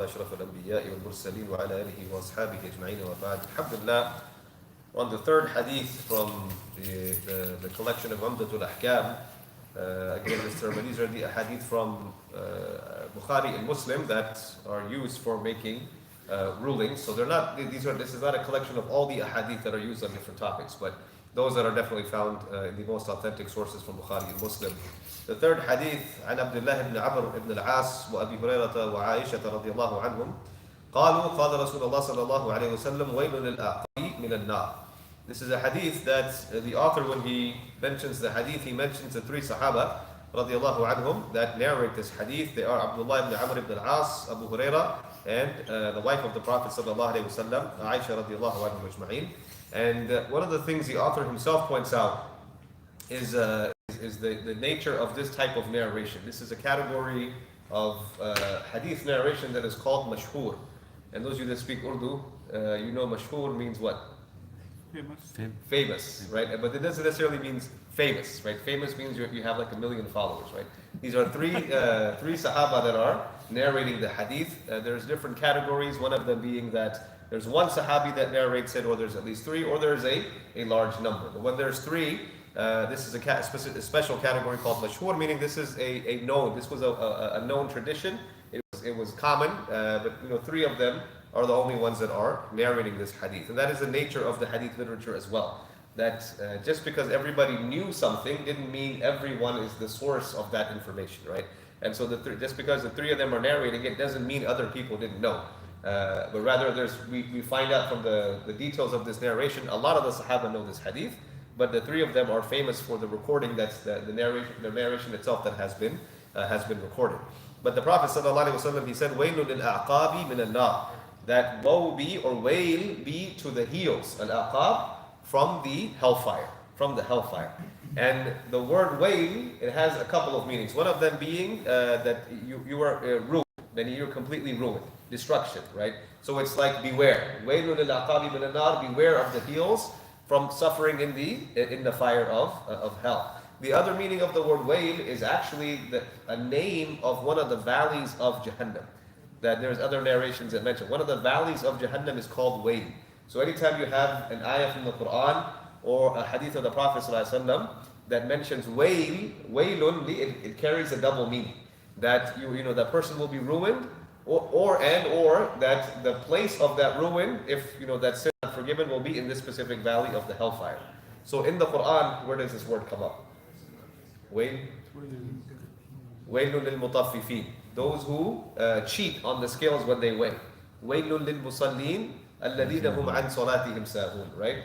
أشرف الأنبياء والمرسلين وعلى آله وأصحابه أجمعين وبعد. Alhamdulillah, on the third hadith from the collection of Umdatul Ahkam. Again, these are the hadith from Bukhari and Muslim that are used for making rulings. So this is not a collection of all the hadith that are used on different topics, but those that are definitely found in the most authentic sources from Bukhari and Muslim. The third hadith, عن عبد الله بن عمرو بن العاص وأبي هريرة وعائشة رضي الله عنهم قالوا قال رسول الله صلى الله عليه وسلم ويل للأعقاب من النار. This is a hadith that the author, when he mentions the hadith, he mentions the three Sahaba رضي الله عنهم that narrate this hadith. They are Abdullah ibn Amr ibn al-As, Abu Huraira, and the wife of the Prophet صلى الله عليه وسلم, Aisha رضي الله عنهم أجمعين. And one of the things the author himself points out is the nature of this type of narration. This is a category of hadith narration that is called mashhur. And those of you that speak Urdu, you know mashhur means what? Famous, right? But it doesn't necessarily mean famous, right? Famous means you have like 1 million followers, right? These are three Sahaba that are narrating the hadith. There's different categories, one of them being that there's one Sahabi that narrates it, or there's at least three, or there's a large number. But when there's three, this is a special category called mashhur, meaning this is a known, this was a known tradition. It was common, but three of them are the only ones that are narrating this hadith. And that is the nature of the hadith literature as well. That just because everybody knew something didn't mean everyone is the source of that information, right? And so just because the three of them are narrating it doesn't mean other people didn't know. But rather we find out from the details of this narration, a lot of the Sahaba know this hadith, but the three of them are famous for the recording, that's the narration itself that has been recorded. But the Prophet ﷺ, he said, وَيْلٌ لِلْأَعْقَابِ مِنَ النَّارِ, that woe be or wail be to the heels, al-aqab, from the hellfire. And the word wail, it has a couple of meanings. One of them being that you are ruined, then you're completely ruined, destruction, right? So it's like beware. وَيْلٌ لِلْأَعْقَابِ مِنَ النَّارِ, beware of the heels from suffering in the fire of hell. The other meaning of the word wail is actually a name of one of the valleys of Jahannam. That there's other narrations that mention one of the valleys of Jahannam is called wail. So anytime you have an ayah from the Quran or a hadith of the Prophet ﷺ that mentions wail, wailun, it carries a double meaning. That that person will be ruined, or that the place of that ruin, if that sin is forgiven, will be in this specific valley of the hellfire. So in the Quran, where does this word come up? Wail. Wailun lil mutaffifin. Those who cheat on the scales when they weigh. Wailun lil musallin alladhina hum an salatihim sahun. Right?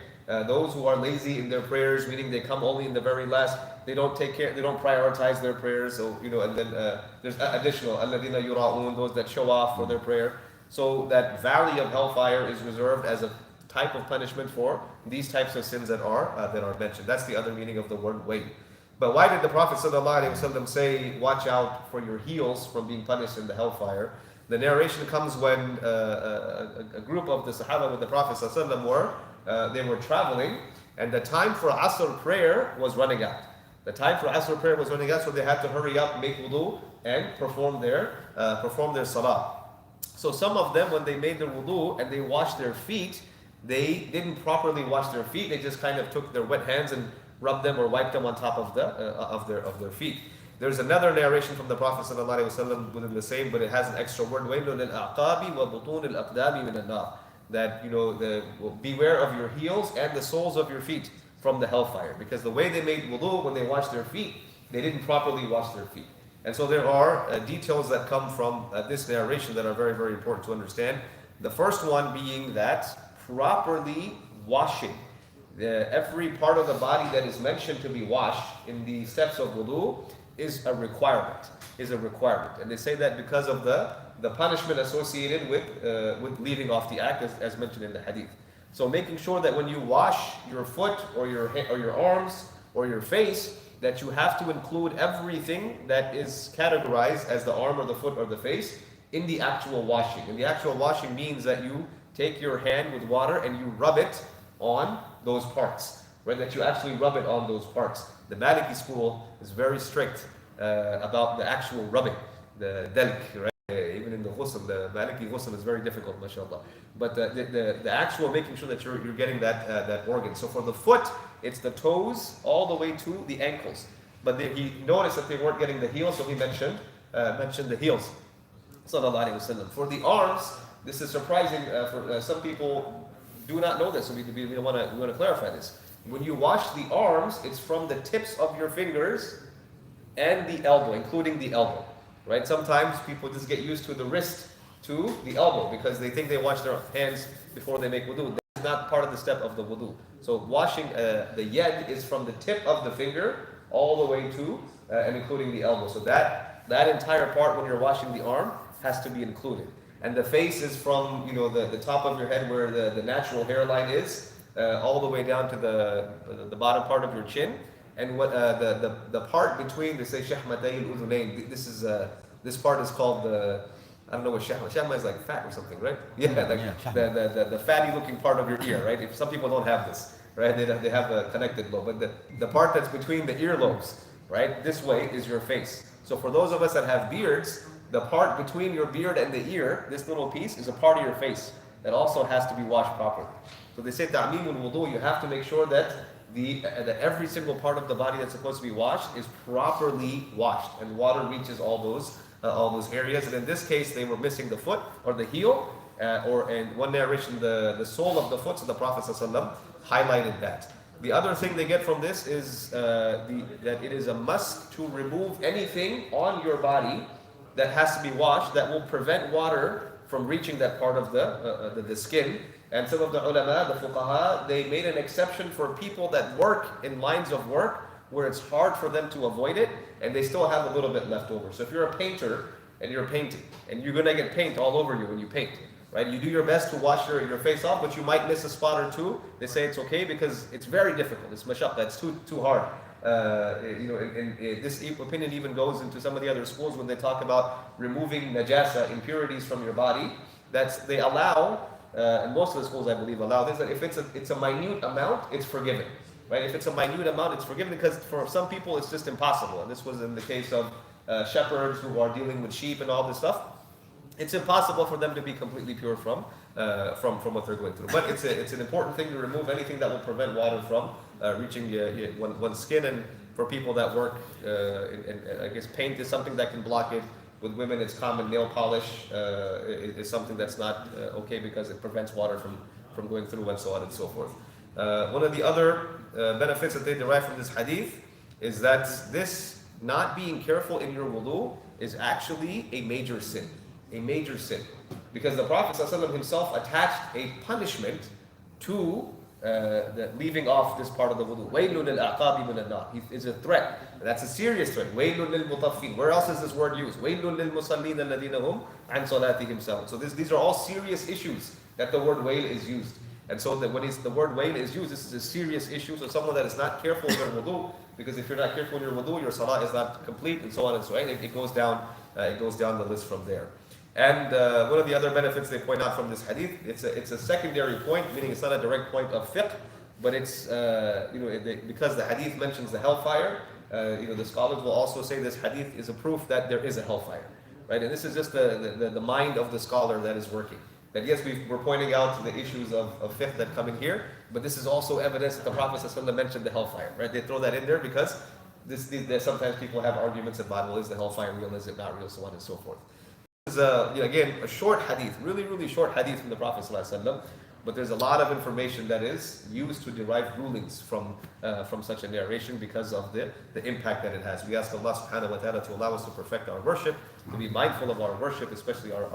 Those who are lazy in their prayers, meaning they come only in the very last. They don't take care. They don't prioritize their prayers. So and then there's additional alladhina yura'un, those that show off for their prayer. So that valley of hellfire is reserved as a type of punishment for these types of sins that are mentioned. That's the other meaning of the word wail. But why did the Prophet ﷺ say, watch out for your heels from being punished in the hellfire? The narration comes when a group of the Sahaba with the Prophet ﷺ they were traveling, and the time for Asr prayer was running out. So they had to hurry up, make wudu, and perform their salah. So some of them, when they made their wudu and they washed their feet, they didn't properly wash their feet. They just kind of took their wet hands and rubbed them or wiped them on top of their feet. There's another narration from the Prophet ﷺ within the same, but it has an extra word, وَيْلٌ لِلْأَعْقَابِ وَبُطُونِ الْأَقْدَامِ مِنَ النَّارِ, that beware of your heels and the soles of your feet from the hellfire. Because the way they made wudu, when they washed their feet, they didn't properly wash their feet. And so there are details that come from this narration that are very, very important to understand. The first one being that properly washing every part of the body that is mentioned to be washed in the steps of wudu is a requirement. And they say that because of the punishment associated with leaving off the act, as mentioned in the hadith. So making sure that when you wash your foot or your arms or your face, that you have to include everything that is categorized as the arm or the foot or the face in the actual washing. And the actual washing means that you take your hand with water and you rub it on those parts, right? That you actually rub it on those parts. The Maliki school is very strict about the actual rubbing, the dalk, right? Even in the ghusl, the Maliki ghusl is very difficult, mashallah. But the actual making sure that you're getting that organ. So for the foot, it's the toes all the way to the ankles. But he noticed that they weren't getting the heels, so he mentioned the heels. Sallallahu Alaihi Wasallam. For the arms, this is surprising for some people do not know this, so we want to clarify this. When you wash the arms, it's from the tips of your fingers and the elbow, including the elbow, right? Sometimes people just get used to the wrist to the elbow because they think they wash their hands before they make wudu. That's not part of the step of the wudu. So washing the yad is from the tip of the finger all the way to and including the elbow. So that entire part when you're washing the arm has to be included. And the face is from the top of your head where the natural hairline is all the way down to the bottom part of your chin. And what the part between, they say shahmatay al-udhunayn, this part is called I don't know what shahma. Shahma is like fat or something, right? Yeah, the fatty looking part of your ear, right? If some people don't have this, right? They have a connected lobe, but the part that's between the earlobes, right? This way is your face. So for those of us that have beards, the part between your beard and the ear, this little piece, is a part of your face that also has to be washed properly. So they say ta'mimul wudu, you have to make sure that every single part of the body that's supposed to be washed is properly washed, and water reaches all those areas. And in this case, they were missing the foot or the heel, or in one narration, the sole of the foot. So the Prophet ﷺ highlighted that. The other thing they get from this is that it is a must to remove anything on your body that has to be washed that will prevent water from reaching that part of the skin. And some of the ulama, the fuqaha, they made an exception for people that work in lines of work where it's hard for them to avoid it, and they still have a little bit left over. So if you're a painter and you're painting, and you're gonna get paint all over you when you paint, right? You do your best to wash your face off, but you might miss a spot or two. They say it's okay because it's very difficult. It's mashaq, that's too hard. This opinion even goes into some of the other schools when they talk about removing najasa, impurities from your body. They allow, and most of the schools I believe allow this, that if it's a minute amount, it's forgiven. Right? If it's a minute amount, it's forgiven because for some people it's just impossible. And this was in the case of shepherds who are dealing with sheep and all this stuff. It's impossible for them to be completely pure from what they're going through. But it's an important thing to remove anything that will prevent water from reaching one's skin. And for people that work, and I guess paint is something that can block it. With women, it's common. Nail polish is something that's not okay because it prevents water from going through, and so on and so forth. One of the other benefits that they derive from this hadith is that this not being careful in your wudu is actually a major sin. A major sin. Because the Prophet ﷺ himself attached a punishment to the leaving off this part of the wudu. وَيْلٌ لِلْأَعْقَابِ مِنَ النَّارِ It's a threat. That's a serious threat. وَيْلٌ لِلْمُطَفِّينَ Where else is this word used? وَيْلٌ لِلْمُصَلِّينَ الَّذِينَ هُمْ عَنْ صَلَاتِهِمْ سَاهُونَ So these are all serious issues that the word wail is used. And so that when the word wail is used, this is a serious issue. So someone that is not careful in their wudu, because if you're not careful in your wudu, your salah is not complete, and so on and so on. It goes down the list from there. And one of the other benefits they point out from this hadith, it's a secondary point, meaning it's not a direct point of fiqh, but it's because the hadith mentions the hellfire. The scholars will also say this hadith is a proof that there is a hellfire, right? And this is just the mind of the scholar that is working. That yes, we're pointing out the issues of fiqh that come in here, but this is also evidence that the Prophet ﷺ mentioned the hellfire, right? They throw that in there because sometimes people have arguments about, well, is the hellfire real, is it not real, so on and so forth. This is again a short hadith, really short hadith from the Prophet ﷺ, but there's a lot of information that is used to derive rulings from such a narration because of the impact that it has. We ask Allah subhanahu wa ta'ala to allow us to perfect our worship, to be mindful of our worship, especially our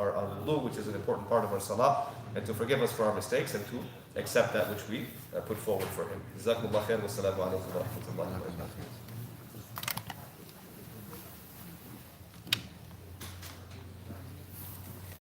wudu, which is an important part of our salah, and to forgive us for our mistakes and to accept that which we put forward for Him. Jazakumullah khair wa assalamu alaikum wa rahmatullahi wa barakatuh.